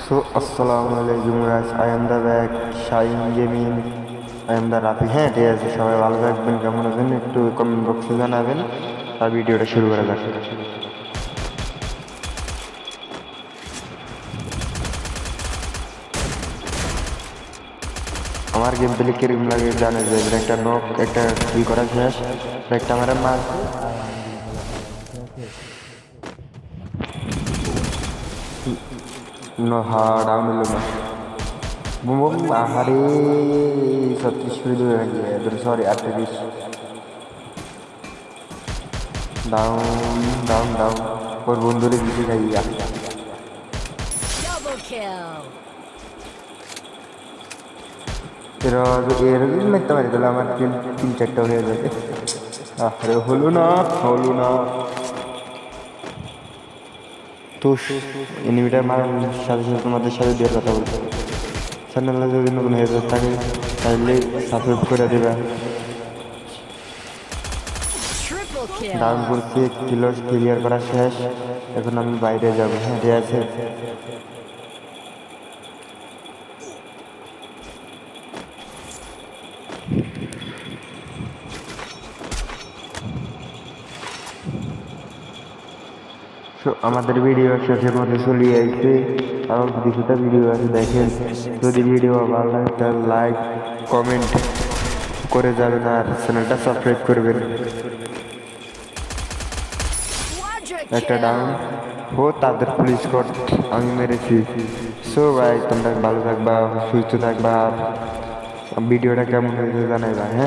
So, Assalamualaikum guys, I am the back, Shine Gaming, I am the Rafi. হ্যাঁ ঠিক আছে, সবাই ভালো থাকবেন, কেমন আছেন একটু কমেন্ট বক্সে জানাবেন। আর ভিডিওটা শুরু করা যাক। আমার গেম প্লে কিরকম লাগে জানা যায়, একটা নক একটা কিল করা শেষ, একটা আমার মার ডাউন হলো না। বুম আহারে 36 মিনিট হয়ে গিয়ে, সরি 38। ডাউন ডাউন ডাউন, ওর বন্ধুরে দিতে খাইয়া এরা যদি মারতে পারি তাহলে আমার 3-4টা হয়ে যাবে। আরে হলো না হলো না। তো এনিমিটার মারার সাথে সাথে তোমাদের সাথে দিয়ে কথা বলতে, চ্যানেলে যদি নতুন হয়ে থাকে তাহলে সাবস্ক্রাইব করে দেবে। ডাউন করছি, কিলো ক্লিয়ার করা শেষ, এখন আমি বাইরে যাবো। হ্যাঁ ঠিক আছে। আমাদের ভিডিও শেষের মধ্যে চলে আসছে, আরও কিছুটা ভিডিও আছে দেখেন। যদি ভিডিও ভালো লাগে তাহলে লাইক কমেন্ট করে যাবেন আর চ্যানেলটা সাবস্ক্রাইব করবেন। একটা ডাউন ও তাদের পুলিশ কোড আমি মেরেছি। সো ভাই তোমরা ভালো থাকবা, সুস্থ থাকবা, ভিডিওটা কেমন হয়েছে জানাইবা। হ্যাঁ।